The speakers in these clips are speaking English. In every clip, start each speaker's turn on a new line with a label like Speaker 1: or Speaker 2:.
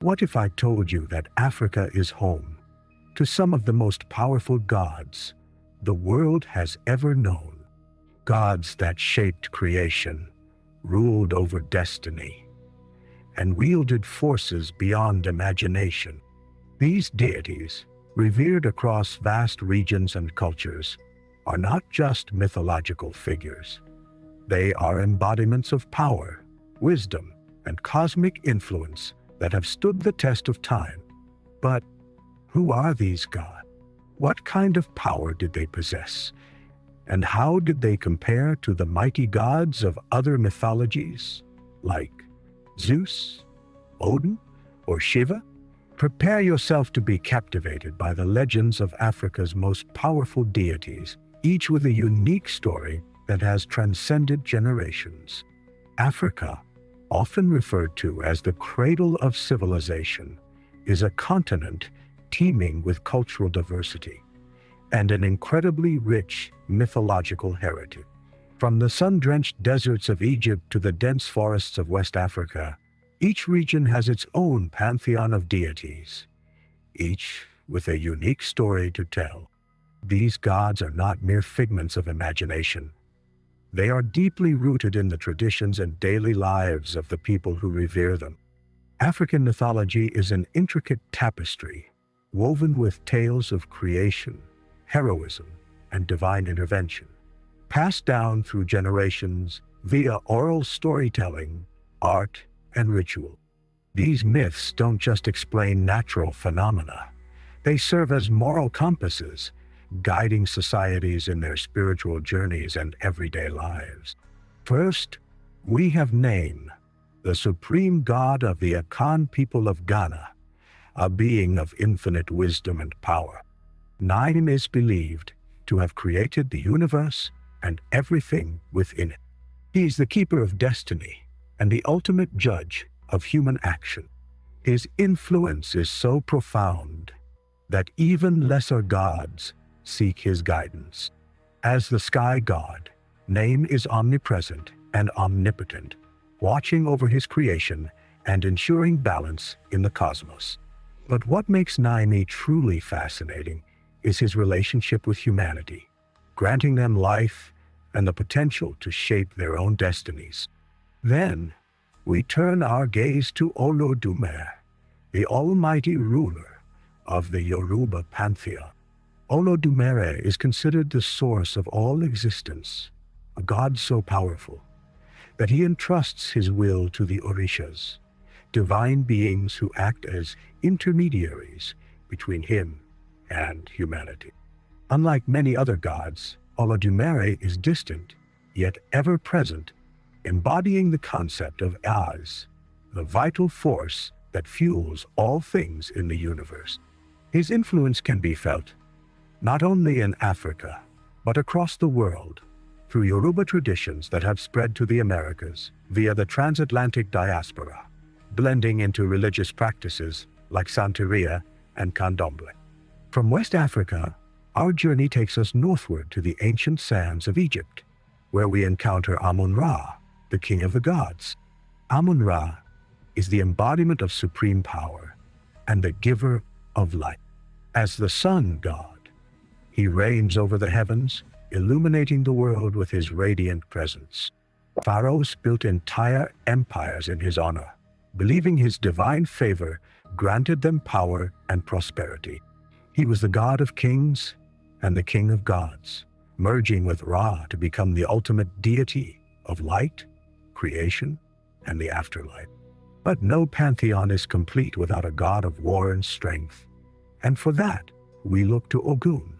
Speaker 1: What if I told you that Africa is home to some of the most powerful gods the world has ever known? Gods that shaped creation, ruled over destiny, and wielded forces beyond imagination. These deities, revered across vast regions and cultures, are not just mythological figures. They are embodiments of power, wisdom, and cosmic influence that have stood the test of time. But who are these gods? What kind of power did they possess? And how did they compare to the mighty gods of other mythologies, like Zeus, Odin, or Shiva? Prepare yourself to be captivated by the legends of Africa's most powerful deities, each with a unique story that has transcended generations. Africa, often referred to as the cradle of civilization, is a continent teeming with cultural diversity and an incredibly rich mythological heritage. From the sun-drenched deserts of Egypt to the dense forests of West Africa, each region has its own pantheon of deities, each with a unique story to tell. These gods are not mere figments of imagination. They are deeply rooted in the traditions and daily lives of the people who revere them. African mythology is an intricate tapestry, woven with tales of creation, heroism, and divine intervention, passed down through generations via oral storytelling, art, and ritual. These myths don't just explain natural phenomena. They serve as moral compasses, guiding societies in their spiritual journeys and everyday lives. First, we have Name, the supreme god of the Akan people of Ghana, a being of infinite wisdom and power. Name is believed to have created the universe and everything within it. He is the keeper of destiny and the ultimate judge of human action. His influence is so profound that even lesser gods seek his guidance. As the sky god, Name is omnipresent and omnipotent, watching over his creation and ensuring balance in the cosmos. But what makes Name truly fascinating is his relationship with humanity, granting them life and the potential to shape their own destinies. Then, we turn our gaze to Olodumare, the almighty ruler of the Yoruba pantheon. Olodumare is considered the source of all existence, a god so powerful that he entrusts his will to the Orishas, divine beings who act as intermediaries between him and humanity. Unlike many other gods, Olodumare is distant, yet ever-present, embodying the concept of as, the vital force that fuels all things in the universe. His influence can be felt not only in Africa, but across the world, through Yoruba traditions that have spread to the Americas via the transatlantic diaspora, blending into religious practices like Santeria and Candomblé. From West Africa, our journey takes us northward to the ancient sands of Egypt, where we encounter Amun-Ra, the king of the gods. Amun-Ra is the embodiment of supreme power and the giver of light. As the sun god, he reigns over the heavens, illuminating the world with his radiant presence. Pharaohs built entire empires in his honor, believing his divine favor granted them power and prosperity. He was the god of kings and the king of gods, merging with Ra to become the ultimate deity of light, creation, and the afterlife. But no pantheon is complete without a god of war and strength. And for that, we look to Ogun,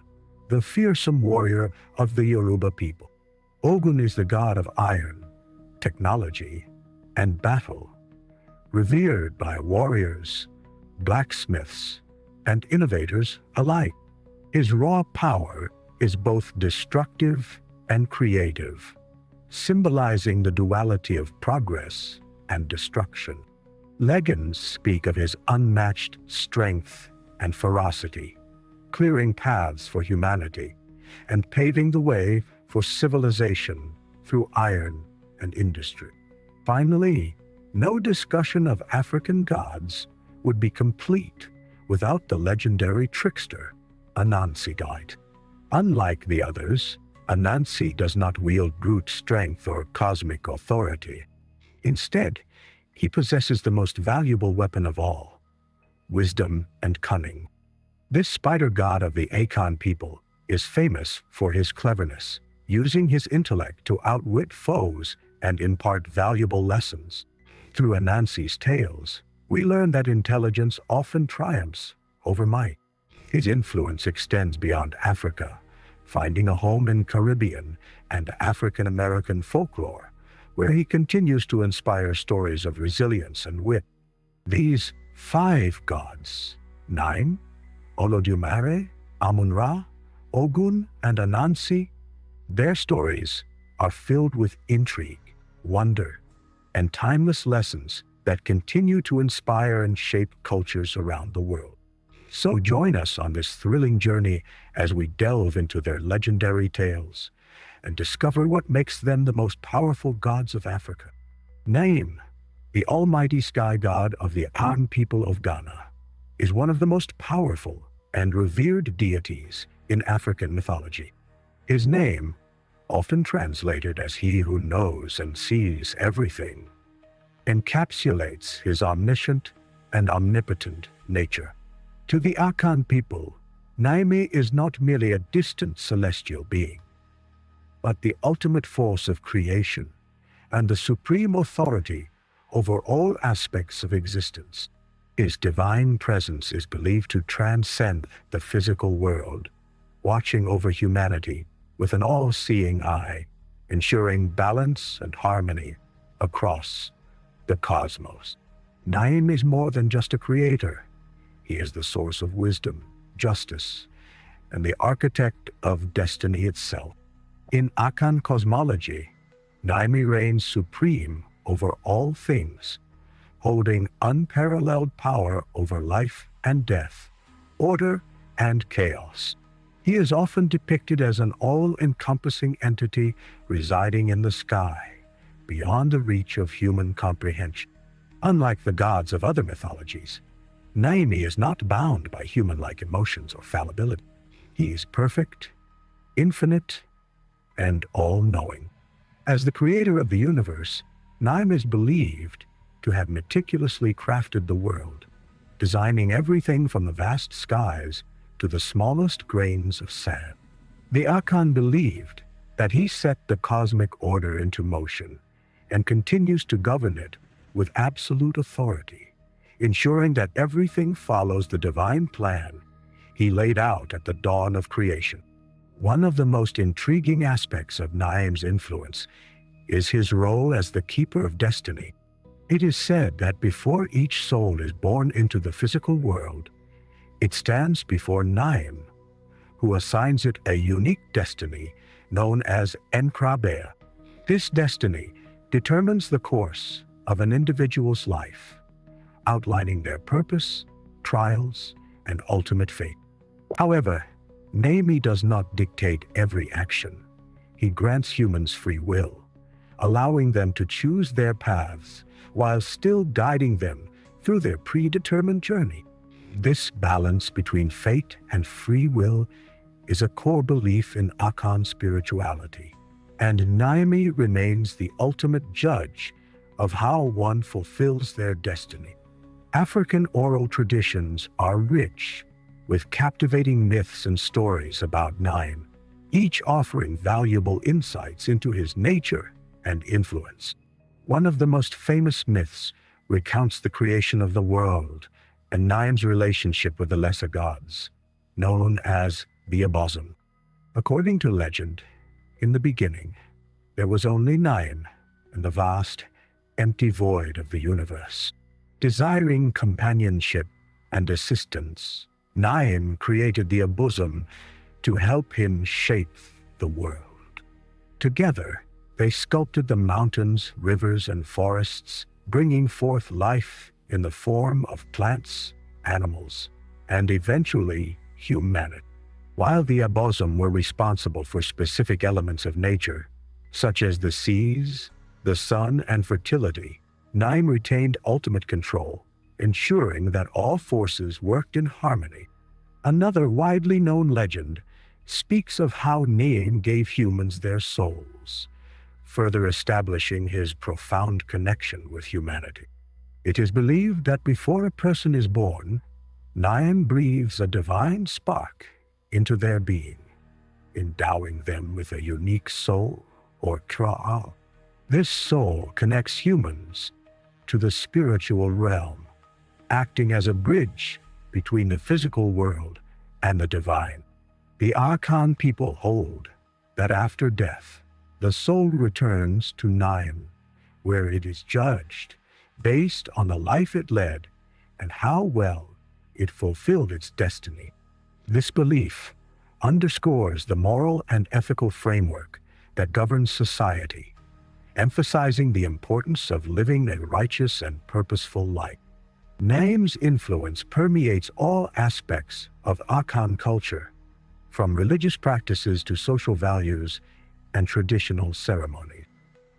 Speaker 1: the fearsome warrior of the Yoruba people. Ogun is the god of iron, technology, and battle, revered by warriors, blacksmiths, and innovators alike. His raw power is both destructive and creative, symbolizing the duality of progress and destruction. Legends speak of his unmatched strength and ferocity, clearing paths for humanity and paving the way for civilization through iron and industry. Finally, no discussion of African gods would be complete without the legendary trickster, Anansi guide. Unlike the others, Anansi does not wield brute strength or cosmic authority. Instead, he possesses the most valuable weapon of all, wisdom and cunning. This spider god of the Akan people is famous for his cleverness, using his intellect to outwit foes and impart valuable lessons. Through Anansi's tales, we learn that intelligence often triumphs over might. His influence extends beyond Africa, finding a home in Caribbean and African-American folklore, where he continues to inspire stories of resilience and wit. These 5 gods, Naim, Olodumare, Amun-Ra, Ogun, and Anansi, their stories are filled with intrigue, wonder, and timeless lessons that continue to inspire and shape cultures around the world. So join us on this thrilling journey as we delve into their legendary tales and discover what makes them the most powerful gods of Africa. Naim, the almighty sky god of the Akan people of Ghana, is one of the most powerful and revered deities in African mythology. His name, often translated as he who knows and sees everything, encapsulates his omniscient and omnipotent nature. To the Akan people, Naimi is not merely a distant celestial being, but the ultimate force of creation and the supreme authority over all aspects of existence. His divine presence is believed to transcend the physical world, watching over humanity with an all-seeing eye, ensuring balance and harmony across the cosmos. Naim is more than just a creator. He is the source of wisdom, justice, and the architect of destiny itself. In Akan cosmology, Naimi reigns supreme over all things, holding unparalleled power over life and death, order and chaos. He is often depicted as an all-encompassing entity residing in the sky, beyond the reach of human comprehension. Unlike the gods of other mythologies, Naimi is not bound by human-like emotions or fallibility. He is perfect, infinite, and all-knowing. As the creator of the universe, Naim is believed to have meticulously crafted the world, designing everything from the vast skies to the smallest grains of sand. The Akan believed that he set the cosmic order into motion and continues to govern it with absolute authority, ensuring that everything follows the divine plan he laid out at the dawn of creation. One of the most intriguing aspects of Naim's influence is his role as the keeper of destiny. It is said that before each soul is born into the physical world, it stands before Naim, who assigns it a unique destiny known as Enkrabea. This destiny determines the course of an individual's life, outlining their purpose, trials, and ultimate fate. However, Naimi does not dictate every action. He grants humans free will, allowing them to choose their paths while still guiding them through their predetermined journey. This balance between fate and free will is a core belief in Akan spirituality, and Naimi remains the ultimate judge of how one fulfills their destiny. African oral traditions are rich with captivating myths and stories about Naim, each offering valuable insights into his nature and influence. One of the most famous myths recounts the creation of the world and Naim's relationship with the lesser gods, known as the Abosom. According to legend, in the beginning, there was only Naim and the vast, empty void of the universe. Desiring companionship and assistance, Naim created the Abosom to help him shape the world. Together, they sculpted the mountains, rivers, and forests, bringing forth life in the form of plants, animals, and eventually humanity. While the Abosom were responsible for specific elements of nature, such as the seas, the sun, and fertility, Naim retained ultimate control, ensuring that all forces worked in harmony. Another widely known legend speaks of how Naim gave humans their souls, further establishing his profound connection with humanity. It is believed that before a person is born, Naim breathes a divine spark into their being, endowing them with a unique soul or kra'ah. This soul connects humans to the spiritual realm, acting as a bridge between the physical world and the divine. The Akan people hold that after death, the soul returns to Naim, where it is judged based on the life it led and how well it fulfilled its destiny. This belief underscores the moral and ethical framework that governs society, emphasizing the importance of living a righteous and purposeful life. Naim's influence permeates all aspects of Akan culture, from religious practices to social values and traditional ceremonies.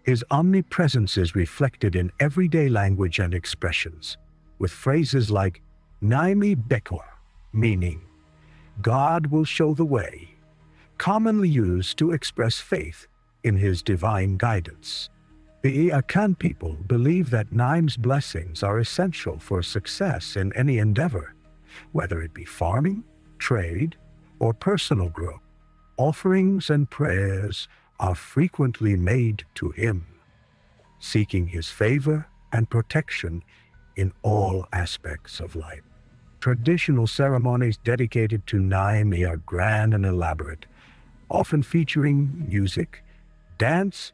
Speaker 1: His omnipresence is reflected in everyday language and expressions, with phrases like Naimi Bekor, meaning God will show the way, commonly used to express faith in his divine guidance. The Akan people believe that Naim's blessings are essential for success in any endeavor, whether it be farming, trade, or personal growth. Offerings and prayers are frequently made to him, seeking his favor and protection in all aspects of life. Traditional ceremonies dedicated to Naimi are grand and elaborate, often featuring music, dance,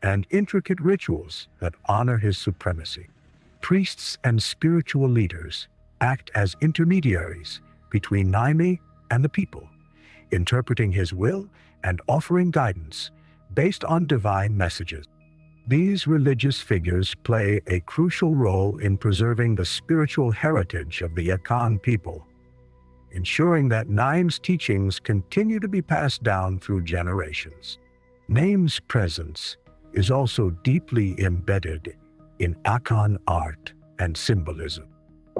Speaker 1: and intricate rituals that honor his supremacy. Priests and spiritual leaders act as intermediaries between Naimi and the people, interpreting his will and offering guidance based on divine messages. These religious figures play a crucial role in preserving the spiritual heritage of the Akan people, ensuring that Naim's teachings continue to be passed down through generations. Naim's presence is also deeply embedded in Akan art and symbolism.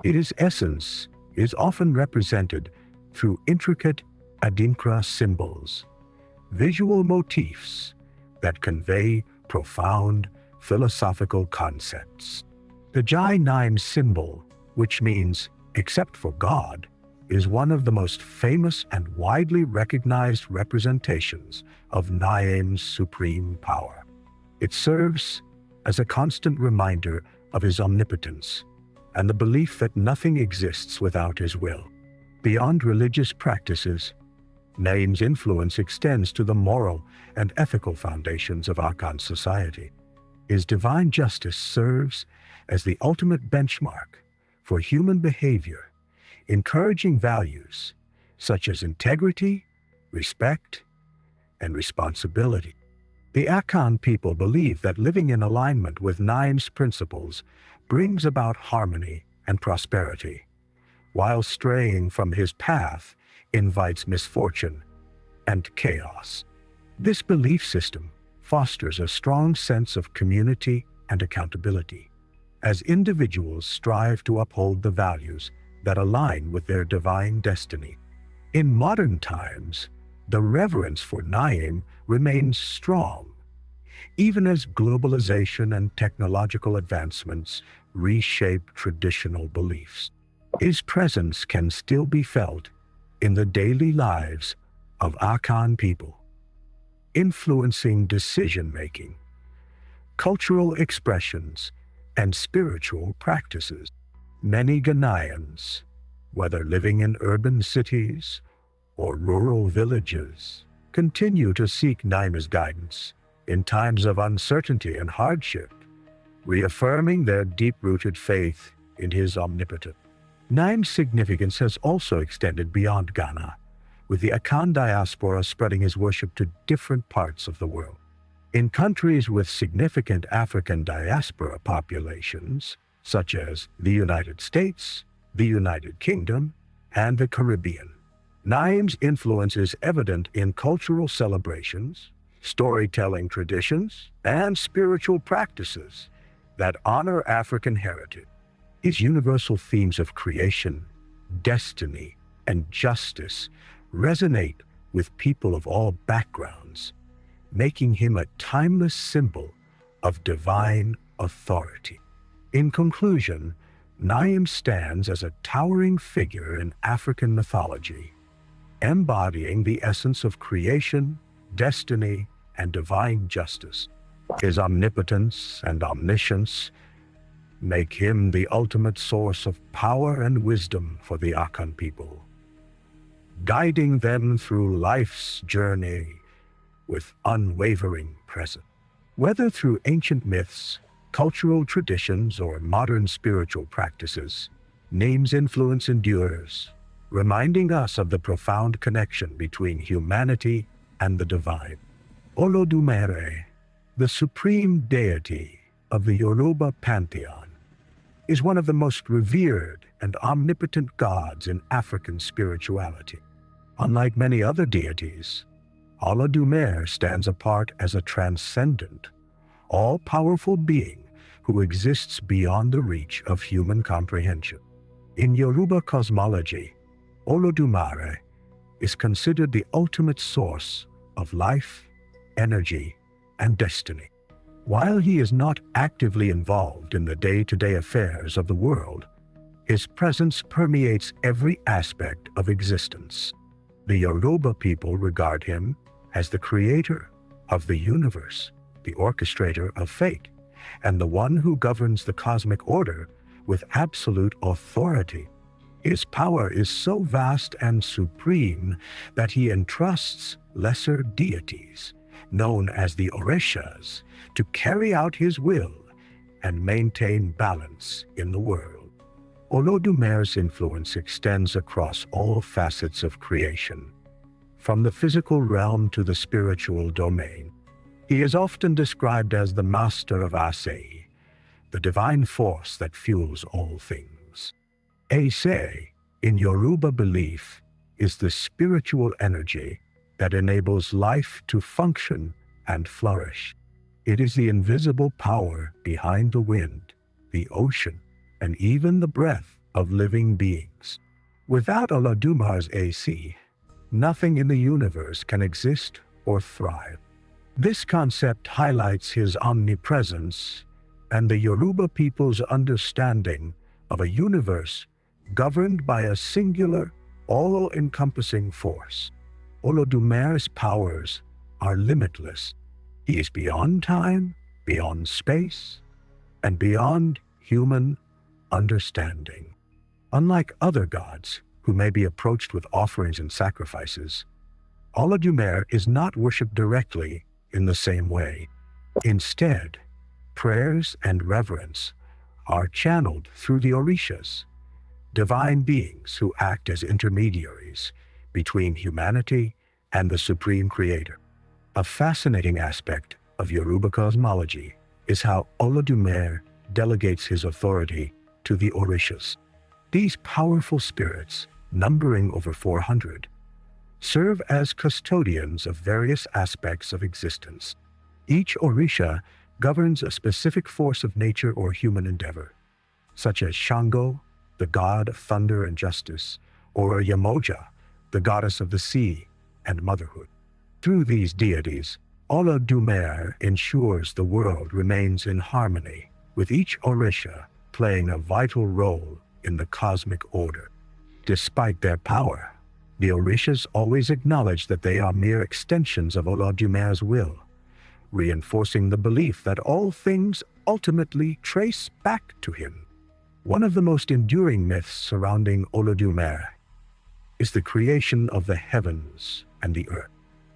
Speaker 1: Its essence is often represented through intricate adinkra symbols, visual motifs that convey profound philosophical concepts. The Jai Naim symbol, which means except for God, is one of the most famous and widely recognized representations of Naim's supreme power. It serves as a constant reminder of his omnipotence and the belief that nothing exists without his will. Beyond religious practices, Naim's influence extends to the moral and ethical foundations of Akan society. His divine justice serves as the ultimate benchmark for human behavior, encouraging values such as integrity, respect, and responsibility. The Akan people believe that living in alignment with Naim's principles brings about harmony and prosperity, while straying from his path invites misfortune and chaos. This belief system fosters a strong sense of community and accountability, as individuals strive to uphold the values that align with their divine destiny. In modern times, the reverence for Naim remains strong, even as globalization and technological advancements reshape traditional beliefs. His presence can still be felt in the daily lives of Akan people, influencing decision-making, cultural expressions, and spiritual practices. Many Ghanaians, whether living in urban cities or rural villages, continue to seek Naim's guidance in times of uncertainty and hardship, reaffirming their deep-rooted faith in his omnipotence. Naim's significance has also extended beyond Ghana, with the Akan diaspora spreading his worship to different parts of the world. In countries with significant African diaspora populations, such as the United States, the United Kingdom, and the Caribbean, Naim's influence is evident in cultural celebrations, storytelling traditions, and spiritual practices that honor African heritage. His universal themes of creation, destiny, and justice resonate with people of all backgrounds, making him a timeless symbol of divine authority. In conclusion, Naim stands as a towering figure in African mythology, embodying the essence of creation, destiny, and divine justice. His omnipotence and omniscience make him the ultimate source of power and wisdom for the Akan people, guiding them through life's journey with unwavering presence. Whether through ancient myths, cultural traditions, or modern spiritual practices, Naim's influence endures, reminding us of the profound connection between humanity and the divine. Olodumare, the supreme deity of the Yoruba pantheon, is one of the most revered and omnipotent gods in African spirituality. Unlike many other deities, Olodumare stands apart as a transcendent, all-powerful being who exists beyond the reach of human comprehension. In Yoruba cosmology, Olodumare is considered the ultimate source of life, energy, and destiny. While he is not actively involved in the day-to-day affairs of the world, his presence permeates every aspect of existence. The Yoruba people regard him as the creator of the universe, the orchestrator of fate, and the one who governs the cosmic order with absolute authority. His power is so vast and supreme that he entrusts lesser deities, known as the Orishas, to carry out his will and maintain balance in the world. Olodumare's influence extends across all facets of creation, from the physical realm to the spiritual domain. He is often described as the master of Ase, the divine force that fuels all things. Ase, in Yoruba belief, is the spiritual energy that enables life to function and flourish. It is the invisible power behind the wind, the ocean, and even the breath of living beings. Without Olodumare's Ase, nothing in the universe can exist or thrive. This concept highlights his omnipresence and the Yoruba people's understanding of a universe governed by a singular, all-encompassing force. Olodumare's powers are limitless. He is beyond time, beyond space, and beyond human understanding. Unlike other gods, who may be approached with offerings and sacrifices, Olodumare is not worshipped directly in the same way. Instead, prayers and reverence are channeled through the Orishas, divine beings who act as intermediaries between humanity and the Supreme Creator. A fascinating aspect of Yoruba cosmology is how Olodumare delegates his authority to the Orishas. These powerful spirits, numbering over 400, serve as custodians of various aspects of existence. Each Orisha governs a specific force of nature or human endeavor, such as Shango, the god of thunder and justice, or Yamoja, the goddess of the sea and motherhood. Through these deities, Olodumare ensures the world remains in harmony, with each Orisha playing a vital role in the cosmic order. Despite their power, the Orishas always acknowledge that they are mere extensions of Olodumare's will, reinforcing the belief that all things ultimately trace back to him. One of the most enduring myths surrounding Olodumare is the creation of the heavens and the earth.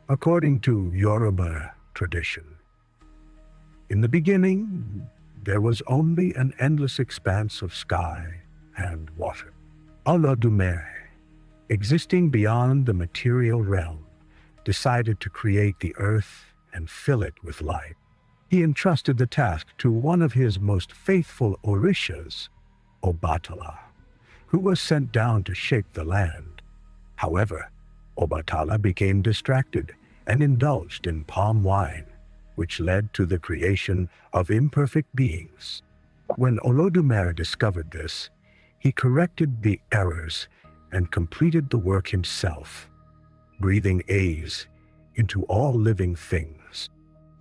Speaker 1: According to Yoruba tradition, in the beginning, there was only an endless expanse of sky and water. Olodumare, existing beyond the material realm, decided to create the earth and fill it with life. He entrusted the task to one of his most faithful Orishas, Obatala, who was sent down to shape the land. However, Obatala became distracted and indulged in palm wine, which led to the creation of imperfect beings. When Olodumare discovered this, he corrected the errors and completed the work himself, breathing A's into all living things.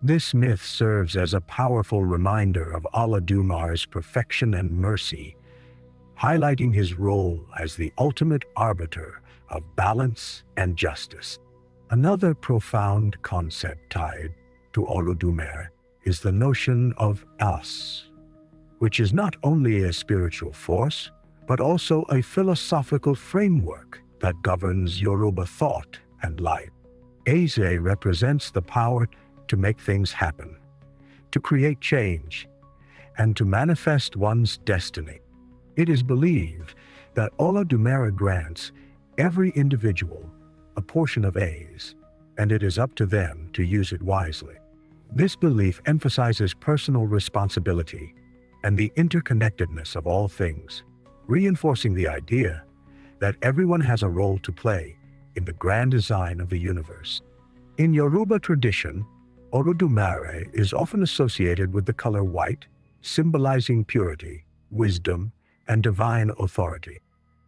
Speaker 1: This myth serves as a powerful reminder of Olodumare's perfection and mercy, highlighting his role as the ultimate arbiter of balance and justice. Another profound concept tied to Olodumare is the notion of us, which is not only a spiritual force, but also a philosophical framework that governs Yoruba thought and life. Eze represents the power to make things happen, to create change, and to manifest one's destiny. It is believed that Olodumare grants every individual a portion of Eze, and it is up to them to use it wisely. This belief emphasizes personal responsibility and the interconnectedness of all things, reinforcing the idea that everyone has a role to play in the grand design of the universe. In Yoruba tradition, Olodumare is often associated with the color white, symbolizing purity, wisdom, and divine authority.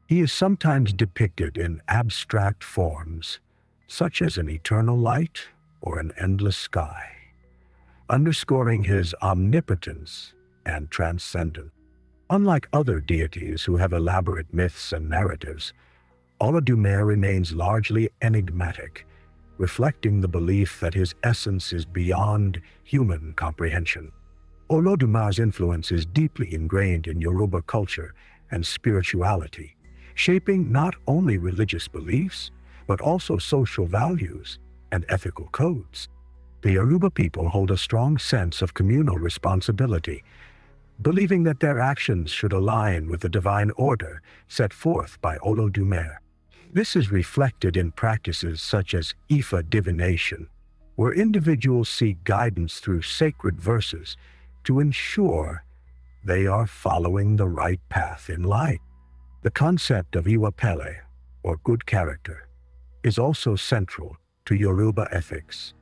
Speaker 1: He is sometimes depicted in abstract forms, such as an eternal light or an endless sky, underscoring his omnipotence and transcendence. Unlike other deities who have elaborate myths and narratives, Olodumare remains largely enigmatic, reflecting the belief that his essence is beyond human comprehension. Olodumare's influence is deeply ingrained in Yoruba culture and spirituality, shaping not only religious beliefs, but also social values and ethical codes. The Yoruba people hold a strong sense of communal responsibility, believing that their actions should align with the divine order set forth by Olodumare. This is reflected in practices such as Ifa divination, where individuals seek guidance through sacred verses to ensure they are following the right path in life. The concept of Iwapele, or good character, is also central to Yoruba ethics,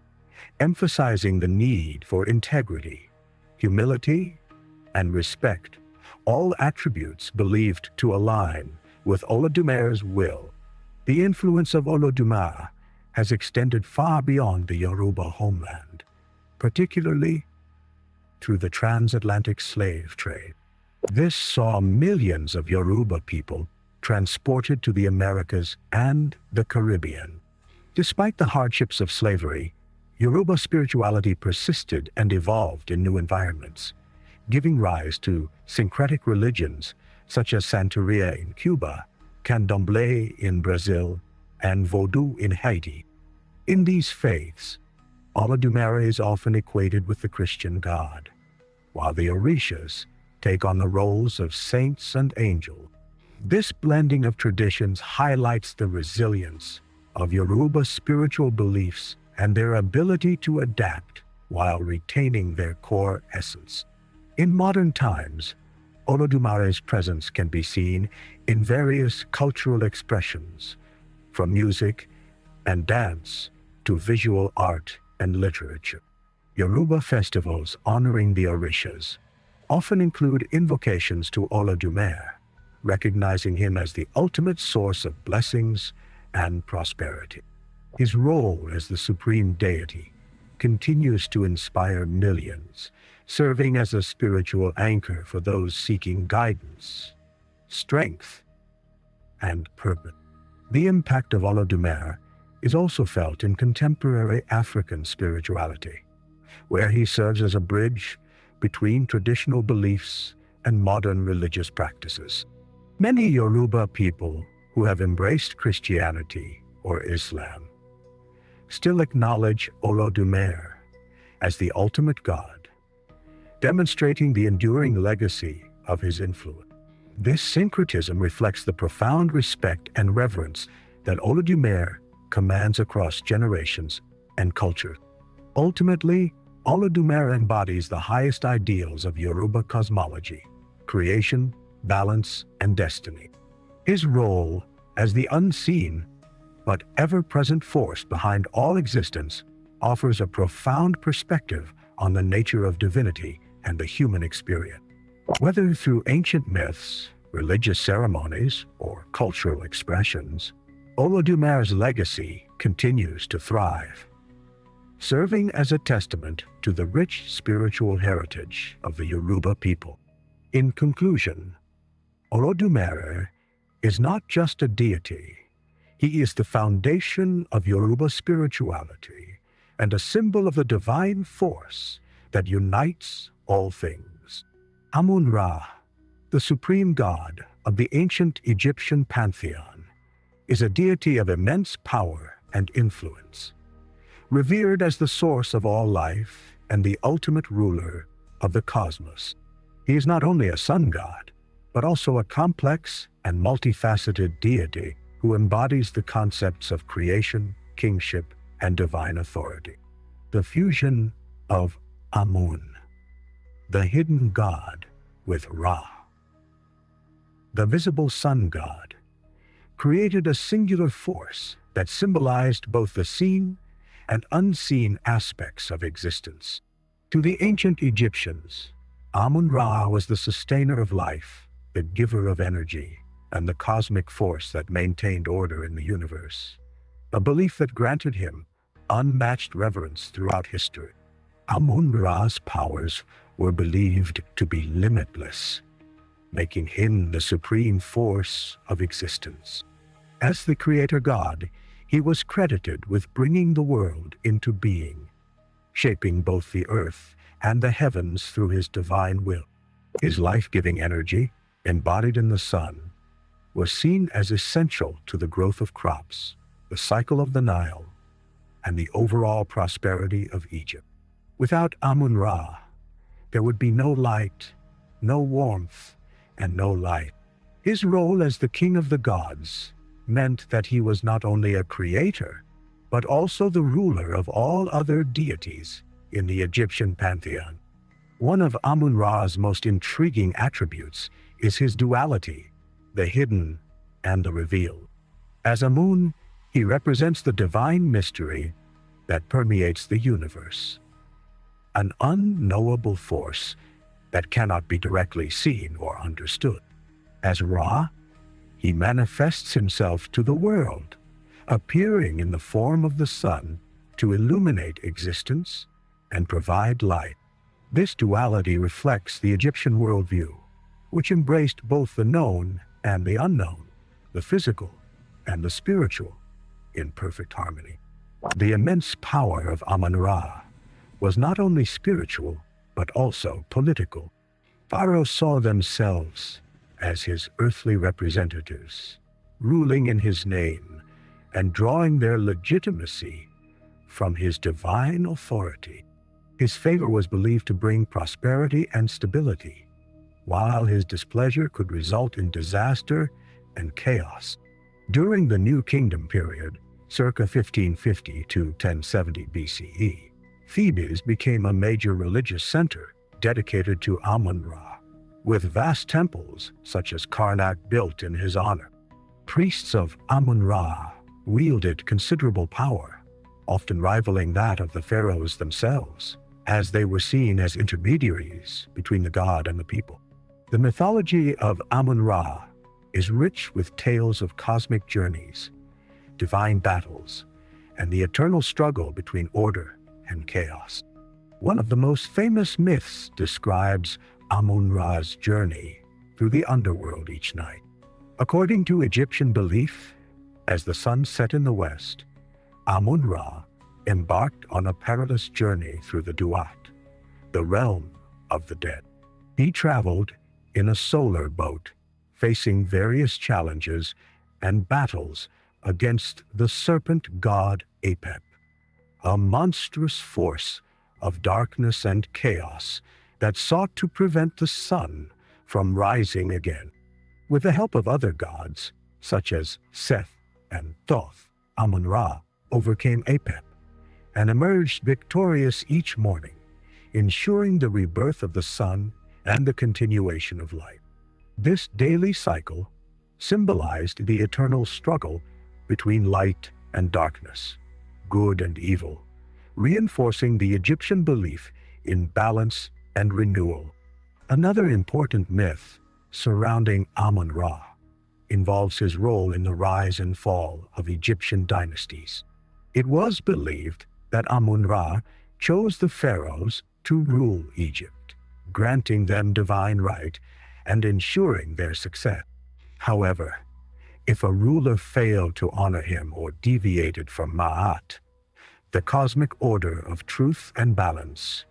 Speaker 1: emphasizing the need for integrity, humility, and respect, all attributes believed to align with Olodumare's will. The influence of Olodumare has extended far beyond the Yoruba homeland, particularly through the transatlantic slave trade. This saw millions of Yoruba people transported to the Americas and the Caribbean. Despite the hardships of slavery, Yoruba spirituality persisted and evolved in new environments, giving rise to syncretic religions such as Santeria in Cuba, Candomblé in Brazil, and Vodou in Haiti. In these faiths, Olodumare is often equated with the Christian God, while the Orishas take on the roles of saints and angels. This blending of traditions highlights the resilience of Yoruba spiritual beliefs and their ability to adapt while retaining their core essence. In modern times, Olodumare's presence can be seen in various cultural expressions, from music and dance to visual art and literature. Yoruba festivals honoring the Orishas often include invocations to Olodumare, recognizing him as the ultimate source of blessings and prosperity. His role as the supreme deity continues to inspire millions, serving as a spiritual anchor for those seeking guidance, strength, and purpose. The impact of Olodumare is also felt in contemporary African spirituality, where he serves as a bridge between traditional beliefs and modern religious practices. Many Yoruba people who have embraced Christianity or Islam still acknowledge Olodumare as the ultimate God, demonstrating the enduring legacy of his influence. This syncretism reflects the profound respect and reverence that Olodumare commands across generations and cultures. Ultimately, Olodumare embodies the highest ideals of Yoruba cosmology: creation, balance, and destiny. His role as the unseen but ever-present force behind all existence offers a profound perspective on the nature of divinity and the human experience. Whether through ancient myths, religious ceremonies, or cultural expressions, Olodumare's legacy continues to thrive, serving as a testament to the rich spiritual heritage of the Yoruba people. In conclusion, Olodumare is not just a deity. He is the foundation of Yoruba spirituality and a symbol of the divine force that unites all things. Amun-Ra, the supreme god of the ancient Egyptian pantheon, is a deity of immense power and influence, revered as the source of all life and the ultimate ruler of the cosmos. He is not only a sun god, but also a complex and multifaceted deity who embodies the concepts of creation, kingship, and divine authority. The fusion of Amun, the hidden god, with Ra, the visible sun god, created a singular force that symbolized both the seen and unseen aspects of existence. To the ancient Egyptians, Amun-Ra was the sustainer of life, the giver of energy, and the cosmic force that maintained order in the universe, a belief that granted him unmatched reverence throughout history. Amun-Ra's powers were believed to be limitless, making him the supreme force of existence. As the creator god, he was credited with bringing the world into being, shaping both the earth and the heavens through his divine will. His life-giving energy, embodied in the sun, was seen as essential to the growth of crops, the cycle of the Nile, and the overall prosperity of Egypt. Without Amun-Ra, there would be no light, no warmth, and no life. His role as the king of the gods meant that he was not only a creator, but also the ruler of all other deities in the Egyptian pantheon. One of Amun-Ra's most intriguing attributes is his duality, the hidden and the revealed. As Amun, he represents the divine mystery that permeates the universe, an unknowable force that cannot be directly seen or understood. As Ra, he manifests himself to the world, appearing in the form of the sun to illuminate existence and provide light. This duality reflects the Egyptian worldview, which embraced both the known and the unknown, the physical and the spiritual, in perfect harmony. The immense power of Amun-Ra was not only spiritual, but also political. Pharaohs saw themselves as his earthly representatives, ruling in his name and drawing their legitimacy from his divine authority. His favor was believed to bring prosperity and stability, while his displeasure could result in disaster and chaos. During the New Kingdom period, circa 1550 to 1070 BCE, Thebes became a major religious center dedicated to Amun-Ra, with vast temples such as Karnak built in his honor. Priests of Amun-Ra wielded considerable power, often rivaling that of the pharaohs themselves, as they were seen as intermediaries between the god and the people. The mythology of Amun-Ra is rich with tales of cosmic journeys, divine battles, and the eternal struggle between order and chaos. One of the most famous myths describes Amun-Ra's journey through the underworld each night. According to Egyptian belief, as the sun set in the west, Amun-Ra embarked on a perilous journey through the Duat, the realm of the dead. He traveled in a solar boat, facing various challenges and battles against the serpent god Apep, a monstrous force of darkness and chaos that sought to prevent the sun from rising again. With the help of other gods, such as Seth and Thoth, Amun-Ra overcame Apep and emerged victorious each morning, ensuring the rebirth of the sun and the continuation of life. This daily cycle symbolized the eternal struggle between light and darkness, good and evil, reinforcing the Egyptian belief in balance and renewal. Another important myth surrounding Amun-Ra involves his role in the rise and fall of Egyptian dynasties. It was believed that Amun-Ra chose the pharaohs to rule Egypt, granting them divine right and ensuring their success. However, if a ruler failed to honor him or deviated from Ma'at, the cosmic order of truth and balance,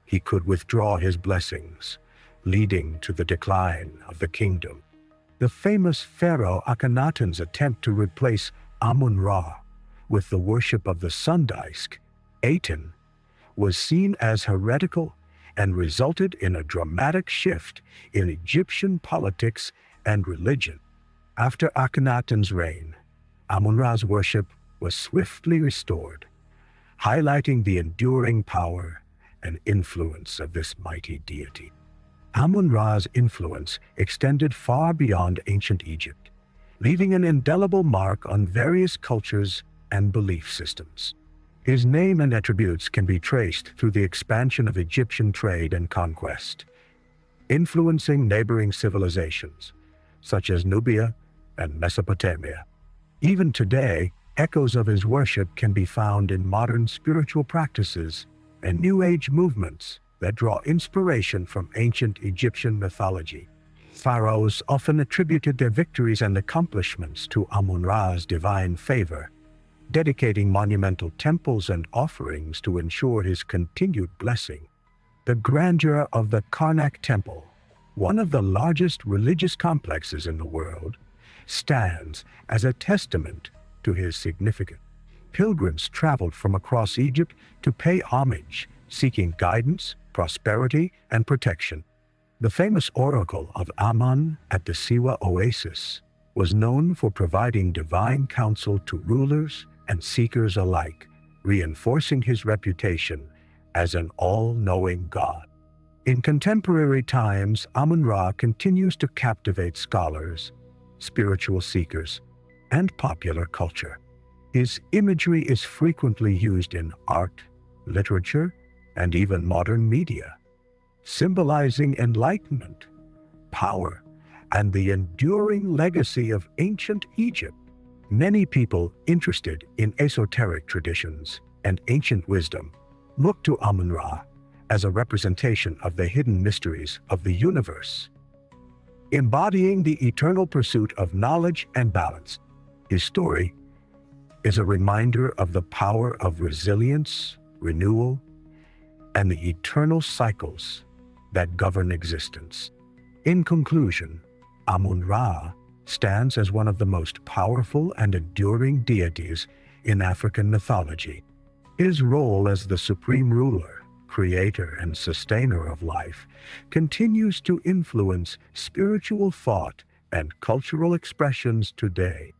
Speaker 1: he could withdraw his blessings, leading to the decline of the kingdom. The famous pharaoh Akhenaten's attempt to replace Amun-Ra with the worship of the sun disk, Aten, was seen as heretical and resulted in a dramatic shift in Egyptian politics and religion. After Akhenaten's reign, Amun-Ra's worship was swiftly restored, highlighting the enduring power and influence of this mighty deity. Amun-Ra's influence extended far beyond ancient Egypt, leaving an indelible mark on various cultures and belief systems. His name and attributes can be traced through the expansion of Egyptian trade and conquest, influencing neighboring civilizations, such as Nubia and Mesopotamia. Even today, echoes of his worship can be found in modern spiritual practices and New Age movements that draw inspiration from ancient Egyptian mythology. Pharaohs often attributed their victories and accomplishments to Amun-Ra's divine favor, dedicating monumental temples and offerings to ensure his continued blessing. The grandeur of the Karnak Temple, one of the largest religious complexes in the world, stands as a testament to his significance. Pilgrims traveled from across Egypt to pay homage, seeking guidance, prosperity, and protection. The famous oracle of Amun at the Siwa Oasis was known for providing divine counsel to rulers and seekers alike, reinforcing his reputation as an all-knowing god. In contemporary times, Amun-Ra continues to captivate scholars, spiritual seekers, and popular culture. His imagery is frequently used in art, literature, and even modern media, symbolizing enlightenment, power, and the enduring legacy of ancient Egypt. Many people interested in esoteric traditions and ancient wisdom look to Amun-Ra as a representation of the hidden mysteries of the universe, embodying the eternal pursuit of knowledge and balance. His story is a reminder of the power of resilience, renewal, and the eternal cycles that govern existence. In conclusion, Amun-Ra stands as one of the most powerful and enduring deities in African mythology. His role as the supreme ruler, creator, and sustainer of life continues to influence spiritual thought and cultural expressions today.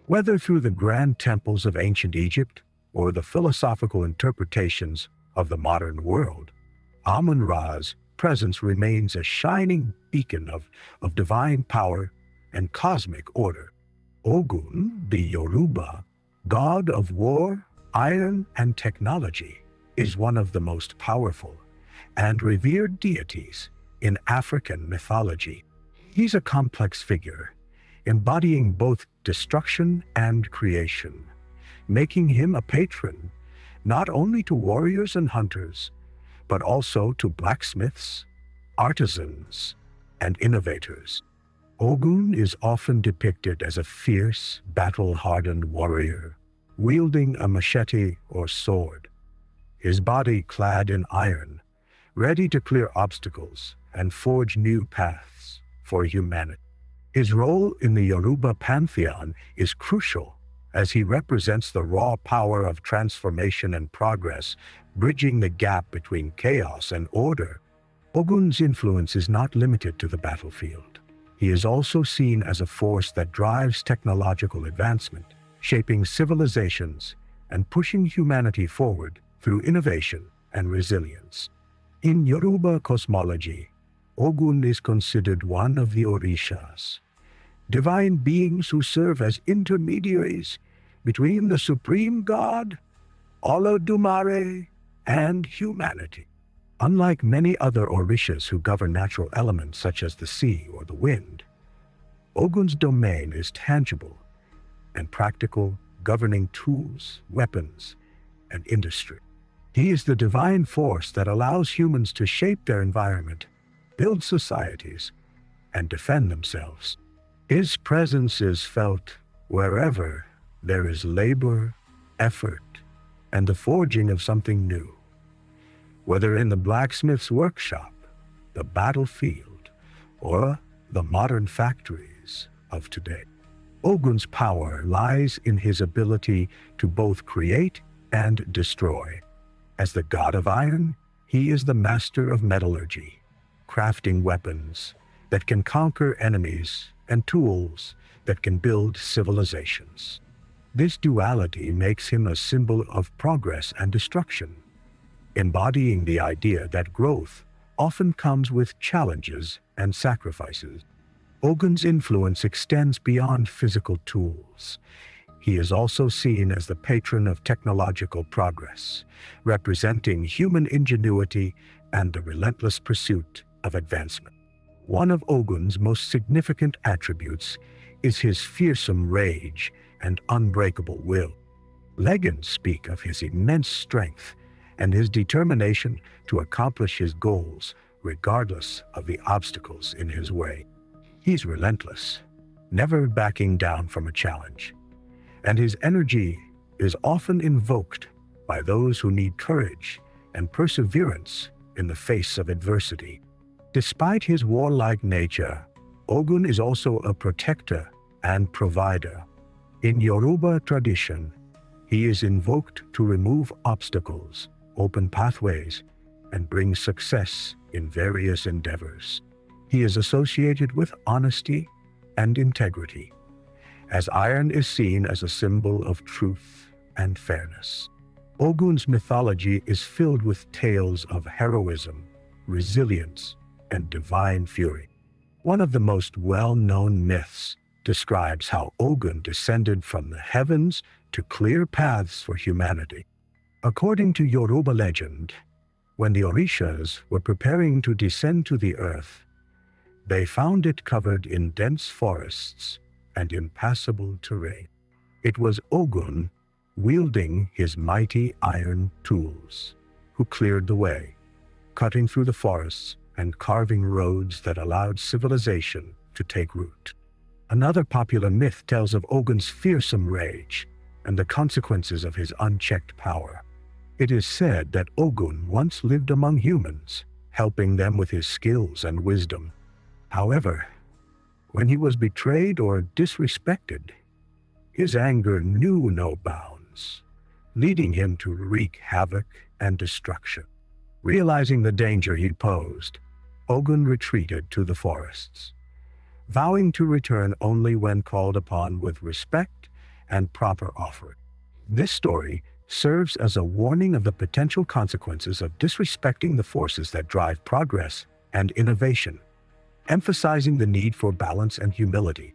Speaker 1: Whether through the grand temples of ancient Egypt or the philosophical interpretations of the modern world, Amun-Ra's presence remains a shining beacon of divine power and cosmic order. Ogun, the Yoruba god of war, iron, and technology, is one of the most powerful and revered deities in African mythology. He's a complex figure, embodying both destruction and creation, making him a patron not only to warriors and hunters, but also to blacksmiths, artisans, and innovators. Ogun is often depicted as a fierce, battle-hardened warrior, wielding a machete or sword, his body clad in iron, ready to clear obstacles and forge new paths for humanity. His role in the Yoruba pantheon is crucial as he represents the raw power of transformation and progress, bridging the gap between chaos and order. Ogun's influence is not limited to the battlefield. He is also seen as a force that drives technological advancement, shaping civilizations and pushing humanity forward through innovation and resilience. In Yoruba cosmology, Ogun is considered one of the Orishas, divine beings who serve as intermediaries between the supreme god, Olodumare, and humanity. Unlike many other orishas who govern natural elements such as the sea or the wind, Ogun's domain is tangible and practical, governing tools, weapons, and industry. He is the divine force that allows humans to shape their environment, build societies, and defend themselves. His presence is felt wherever there is labor, effort, and the forging of something new. Whether in the blacksmith's workshop, the battlefield, or the modern factories of today, Ogun's power lies in his ability to both create and destroy. As the god of iron, he is the master of metallurgy, crafting weapons that can conquer enemies and tools that can build civilizations. This duality makes him a symbol of progress and destruction, embodying the idea that growth often comes with challenges and sacrifices. Ogun's influence extends beyond physical tools. He is also seen as the patron of technological progress, representing human ingenuity and the relentless pursuit of advancement. One of Ogun's most significant attributes is his fearsome rage and unbreakable will. Legends speak of his immense strength and his determination to accomplish his goals regardless of the obstacles in his way. He's relentless, never backing down from a challenge, and his energy is often invoked by those who need courage and perseverance in the face of adversity. Despite his warlike nature, Ogun is also a protector and provider. In Yoruba tradition, he is invoked to remove obstacles, open pathways, and bring success in various endeavors. He is associated with honesty and integrity, as iron is seen as a symbol of truth and fairness. Ogun's mythology is filled with tales of heroism, resilience, and divine fury. One of the most well-known myths describes how Ogun descended from the heavens to clear paths for humanity. According to Yoruba legend, when the Orishas were preparing to descend to the earth, they found it covered in dense forests and impassable terrain. It was Ogun, wielding his mighty iron tools, who cleared the way, cutting through the forests and carving roads that allowed civilization to take root. Another popular myth tells of Ogun's fearsome rage and the consequences of his unchecked power. It is said that Ogun once lived among humans, helping them with his skills and wisdom. However, when he was betrayed or disrespected, his anger knew no bounds, leading him to wreak havoc and destruction. Realizing the danger he posed, Ogun retreated to the forests, vowing to return only when called upon with respect and proper offering. This story serves as a warning of the potential consequences of disrespecting the forces that drive progress and innovation, emphasizing the need for balance and humility.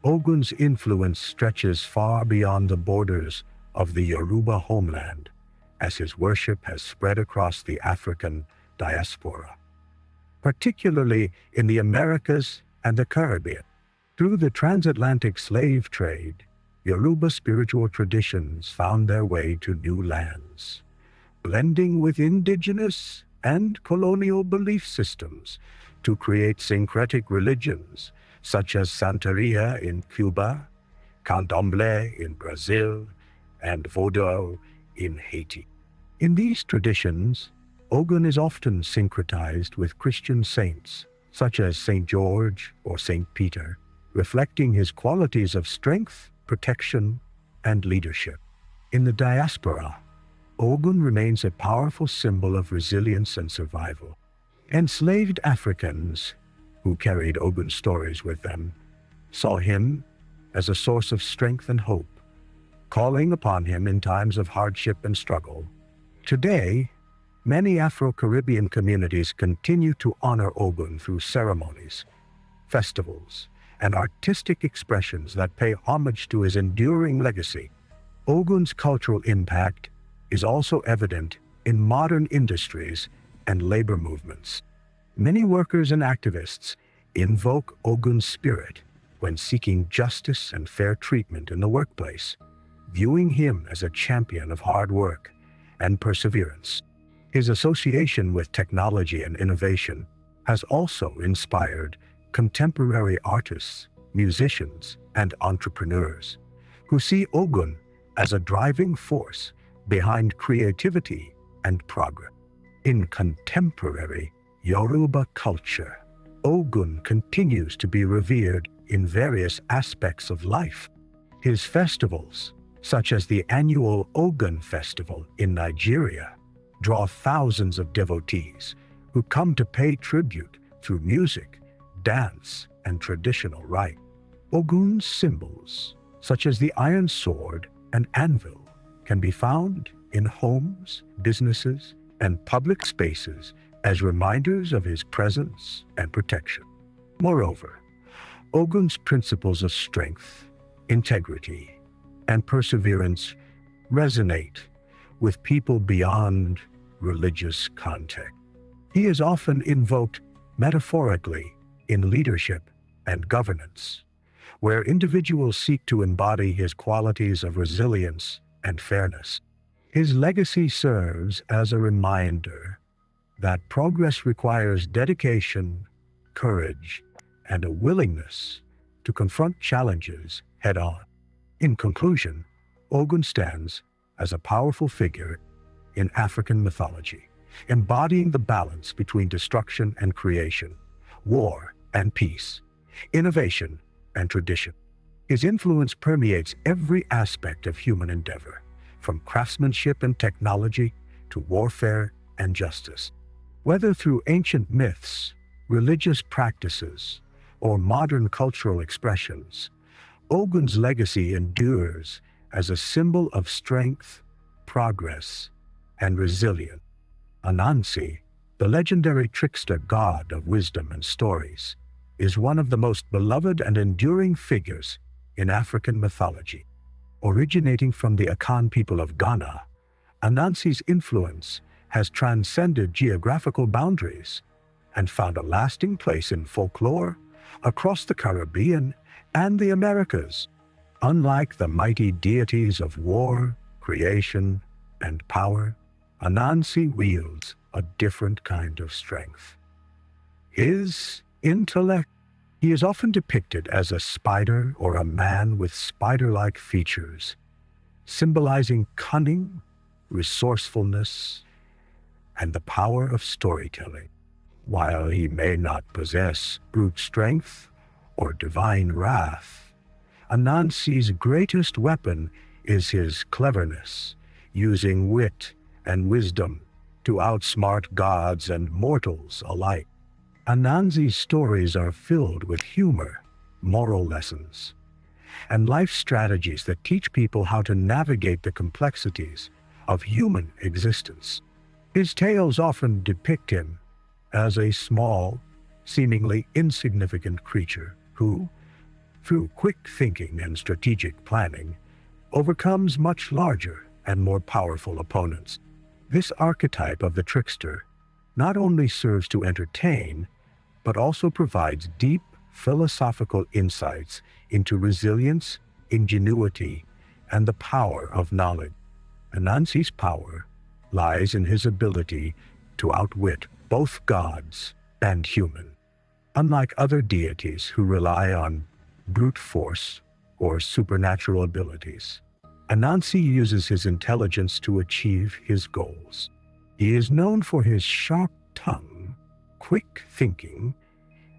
Speaker 1: Ogun's influence stretches far beyond the borders of the Yoruba homeland, as his worship has spread across the African diaspora, particularly in the Americas and the Caribbean. Through the transatlantic slave trade, Yoruba spiritual traditions found their way to new lands, blending with indigenous and colonial belief systems to create syncretic religions such as Santeria in Cuba, Candomblé in Brazil, and Vodou in Haiti. In these traditions, Ogun is often syncretized with Christian saints such as Saint George or Saint Peter, reflecting his qualities of strength, protection, and leadership. In the diaspora, Ogun remains a powerful symbol of resilience and survival. Enslaved Africans, who carried Ogun's stories with them, saw him as a source of strength and hope, calling upon him in times of hardship and struggle. Today, many Afro-Caribbean communities continue to honor Ogun through ceremonies, festivals, and artistic expressions that pay homage to his enduring legacy. Ogun's cultural impact is also evident in modern industries and labor movements. Many workers and activists invoke Ogun's spirit when seeking justice and fair treatment in the workplace, viewing him as a champion of hard work and perseverance. His association with technology and innovation has also inspired contemporary artists, musicians, and entrepreneurs who see Ogun as a driving force behind creativity and progress. In contemporary Yoruba culture, Ogun continues to be revered in various aspects of life. His festivals, such as the annual Ogun Festival in Nigeria, draw thousands of devotees who come to pay tribute through music, dance, and traditional rite. Ogun's symbols, such as the iron sword and anvil, can be found in homes, businesses, and public spaces as reminders of his presence and protection. Moreover, Ogun's principles of strength, integrity, and perseverance resonate with people beyond religious context. He is often invoked metaphorically in leadership and governance, where individuals seek to embody his qualities of resilience and fairness. His legacy serves as a reminder that progress requires dedication, courage, and a willingness to confront challenges head-on. In conclusion, Ogun stands as a powerful figure in African mythology, embodying the balance between destruction and creation, war and peace, innovation and tradition. His influence permeates every aspect of human endeavor, from craftsmanship and technology to warfare and justice. Whether through ancient myths, religious practices, or modern cultural expressions, Ogun's legacy endures as a symbol of strength, progress, and resilience. Anansi, the legendary trickster god of wisdom and stories, is one of the most beloved and enduring figures in African mythology. Originating from the Akan people of Ghana, Anansi's influence has transcended geographical boundaries and found a lasting place in folklore across the Caribbean and the Americas. Unlike the mighty deities of war, creation, and power, Anansi wields a different kind of strength. His intellect. He is often depicted as a spider or a man with spider-like features, symbolizing cunning, resourcefulness, and the power of storytelling. While he may not possess brute strength or divine wrath, Anansi's greatest weapon is his cleverness, using wit and wisdom to outsmart gods and mortals alike. Anansi's stories are filled with humor, moral lessons, and life strategies that teach people how to navigate the complexities of human existence. His tales often depict him as a small, seemingly insignificant creature who, through quick thinking and strategic planning, overcomes much larger and more powerful opponents. This archetype of the trickster not only serves to entertain, but also provides deep philosophical insights into resilience, ingenuity, and the power of knowledge. Anansi's power lies in his ability to outwit both gods and human. Unlike other deities who rely on brute force or supernatural abilities, Anansi uses his intelligence to achieve his goals. He is known for his sharp tongue, quick thinking,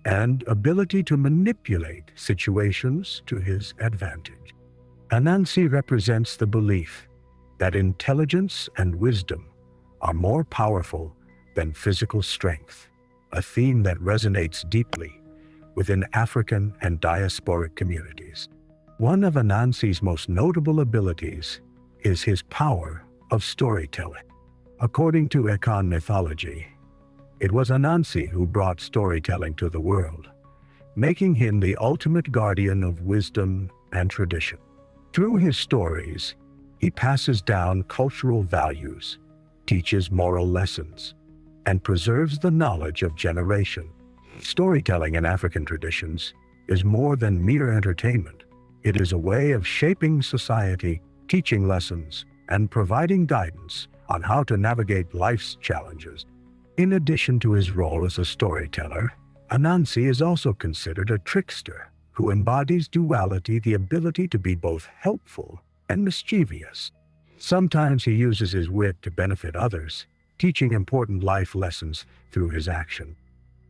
Speaker 1: and ability to manipulate situations to his advantage. Anansi represents the belief that intelligence and wisdom are more powerful than physical strength, a theme that resonates deeply within African and diasporic communities. One of Anansi's most notable abilities is his power of storytelling. According to Akan mythology, it was Anansi who brought storytelling to the world, making him the ultimate guardian of wisdom and tradition. Through his stories, he passes down cultural values, teaches moral lessons, and preserves the knowledge of generations. Storytelling in African traditions is more than mere entertainment. It is a way of shaping society, teaching lessons, and providing guidance on how to navigate life's challenges. In addition to his role as a storyteller, Anansi is also considered a trickster who embodies duality, the ability to be both helpful and mischievous. Sometimes he uses his wit to benefit others, teaching important life lessons through his action.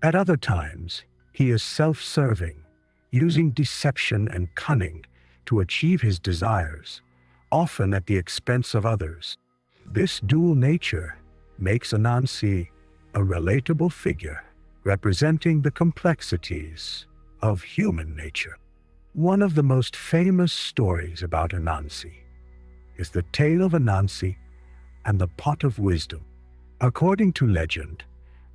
Speaker 1: At other times, he is self-serving, using deception and cunning to achieve his desires, often at the expense of others. This dual nature makes Anansi a relatable figure, representing the complexities of human nature. One of the most famous stories about Anansi is the tale of Anansi and the pot of wisdom. According to legend,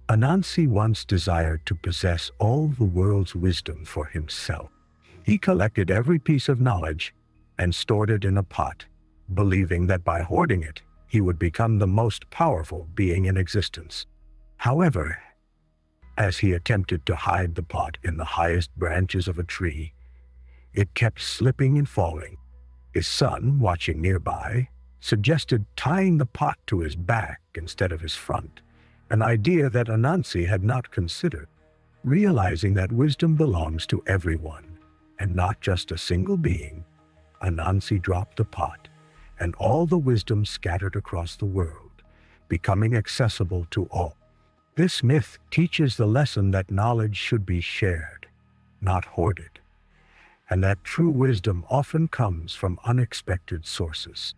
Speaker 1: Anansi once desired to possess all the world's wisdom for himself. He collected every piece of knowledge and stored it in a pot, believing that by hoarding it, he would become the most powerful being in existence. However, as he attempted to hide the pot in the highest branches of a tree, it kept slipping and falling. His son, watching nearby, suggested tying the pot to his back instead of his front, an idea that Anansi had not considered. Realizing that wisdom belongs to everyone, and not just a single being, Anansi dropped the pot, and all the wisdom scattered across the world, becoming accessible to all. This myth teaches the lesson that knowledge should be shared, not hoarded, and that true wisdom often comes from unexpected sources.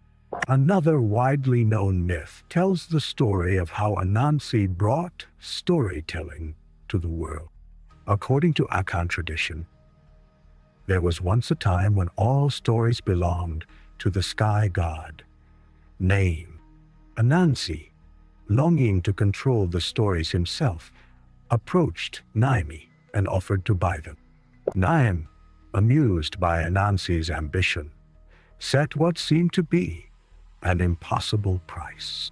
Speaker 1: Another widely known myth tells the story of how Anansi brought storytelling to the world. According to Akan tradition, there was once a time when all stories belonged to the sky god, Name. Anansi, longing to control the stories himself, approached Naimi and offered to buy them. Naim, amused by Anansi's ambition, set what seemed to be an impossible price.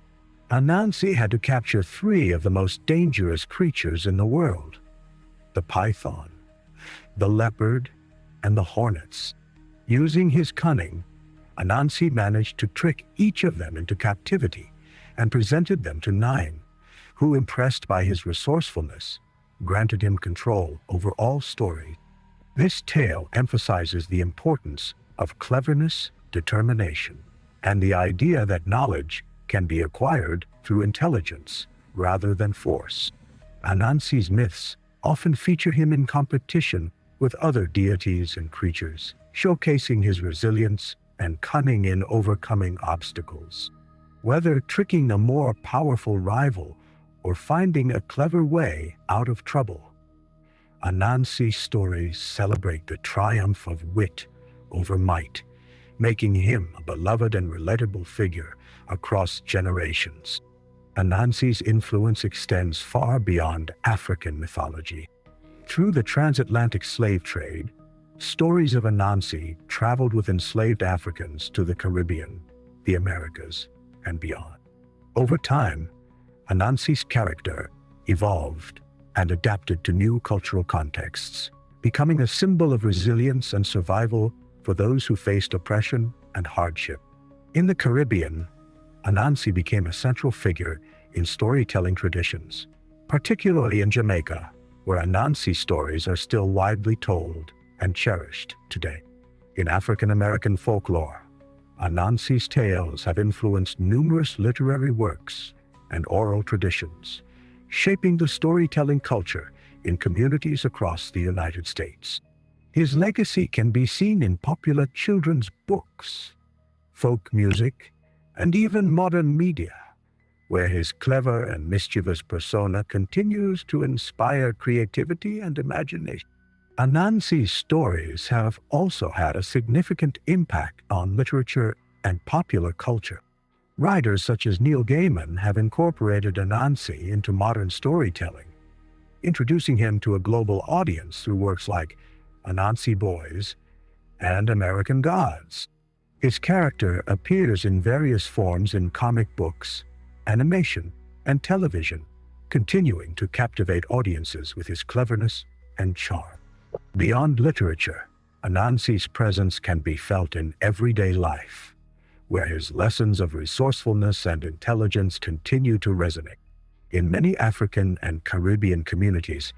Speaker 1: Anansi had to capture 3 of the most dangerous creatures in the world: the python, the leopard, and the hornets. Using his cunning, Anansi managed to trick each of them into captivity and presented them to Naim, who, impressed by his resourcefulness, granted him control over all stories. This tale emphasizes the importance of cleverness, determination, and the idea that knowledge can be acquired through intelligence rather than force. Anansi's myths often feature him in competition with other deities and creatures, showcasing his resilience and cunning in overcoming obstacles. Whether tricking a more powerful rival or finding a clever way out of trouble, Anansi's stories celebrate the triumph of wit over might, making him a beloved and relatable figure across generations. Anansi's influence extends far beyond African mythology. Through the transatlantic slave trade, stories of Anansi traveled with enslaved Africans to the Caribbean, the Americas, and beyond. Over time, Anansi's character evolved and adapted to new cultural contexts, becoming a symbol of resilience and survival for those who faced oppression and hardship. In the Caribbean, Anansi became a central figure in storytelling traditions, particularly in Jamaica, where Anansi stories are still widely told and cherished today. In African American folklore, Anansi's tales have influenced numerous literary works and oral traditions, shaping the storytelling culture in communities across the United States. His legacy can be seen in popular children's books, folk music, and even modern media, where his clever and mischievous persona continues to inspire creativity and imagination. Anansi's stories have also had a significant impact on literature and popular culture. Writers such as Neil Gaiman have incorporated Anansi into modern storytelling, introducing him to a global audience through works like Anansi Boys and American Gods. His character appears in various forms in comic books, animation, and television, continuing to captivate audiences with his cleverness and charm. Beyond literature, Anansi's presence can be felt in everyday life, where his lessons of resourcefulness and intelligence continue to resonate. In many African and Caribbean communities,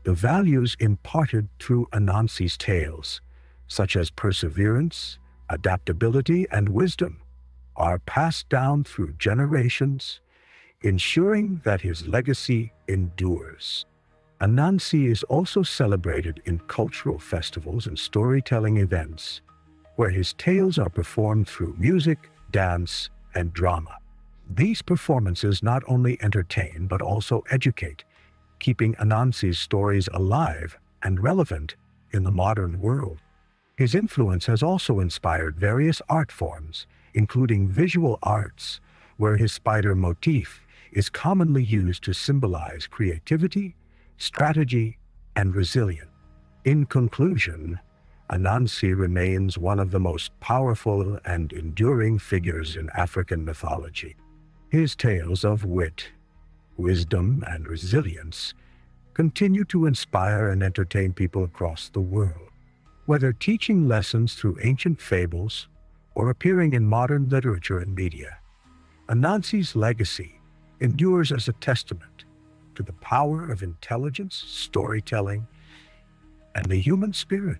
Speaker 1: the values imparted through Anansi's tales, such as perseverance, adaptability, and wisdom, are passed down through generations, ensuring that his legacy endures. Anansi is also celebrated in cultural festivals and storytelling events, where his tales are performed through music, dance, and drama. These performances not only entertain but also educate, keeping Anansi's stories alive and relevant in the modern world. His influence has also inspired various art forms, including visual arts, where his spider motif is commonly used to symbolize creativity, strategy, and resilience. In conclusion, Anansi remains one of the most powerful and enduring figures in African mythology. His tales of wit, wisdom, and resilience continue to inspire and entertain people across the world. Whether teaching lessons through ancient fables or appearing in modern literature and media, Anansi's legacy endures as a testament to the power of intelligence, storytelling, and the human spirit.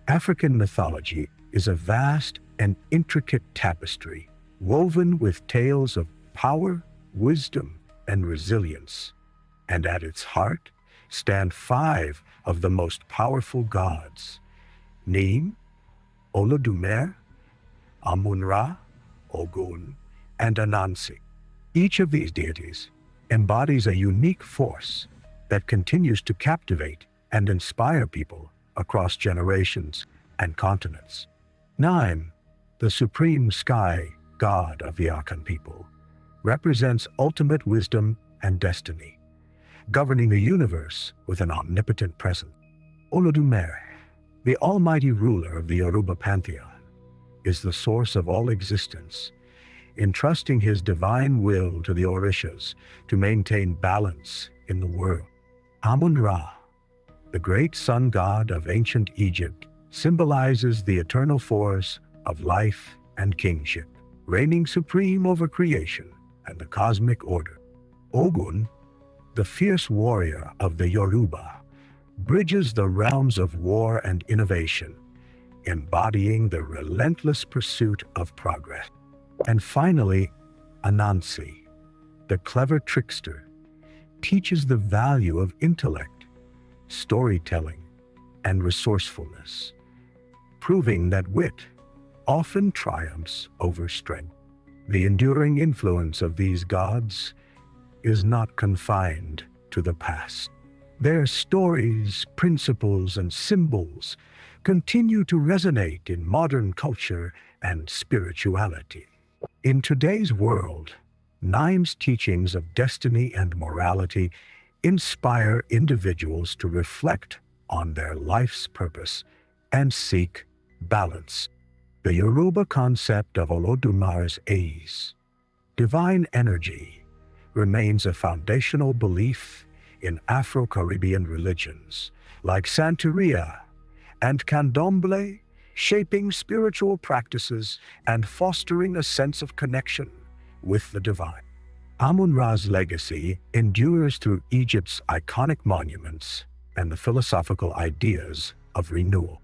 Speaker 1: African mythology is a vast and intricate tapestry woven with tales of power, wisdom, and resilience. And at its heart stand five of the most powerful gods: Neem, Olodumare, Amun-Ra, Ogun, and Anansi. Each of these deities embodies a unique force that continues to captivate and inspire people across generations and continents. Neem, the supreme sky god of the Akan people, represents ultimate wisdom and destiny, governing the universe with an omnipotent presence. Olodumare, the almighty ruler of the Yoruba pantheon, is the source of all existence, entrusting his divine will to the Orishas to maintain balance in the world. Amun-Ra, the great sun god of ancient Egypt, symbolizes the eternal force of life and kingship, reigning supreme over creation and the cosmic order. Ogun, the fierce warrior of the Yoruba, bridges the realms of war and innovation, embodying the relentless pursuit of progress. And finally, Anansi, the clever trickster, teaches the value of intellect, storytelling, and resourcefulness, proving that wit often triumphs over strength. The enduring influence of these gods is not confined to the past. Their stories, principles, and symbols continue to resonate in modern culture and spirituality. In today's world, Neem's teachings of destiny and morality inspire individuals to reflect on their life's purpose and seek balance. The Yoruba concept of Olodumare's Ace, divine energy, remains a foundational belief in Afro-Caribbean religions like Santeria and Candomblé, shaping spiritual practices and fostering a sense of connection with the divine. Amun-Ra's legacy endures through Egypt's iconic monuments and the philosophical ideas of renewal.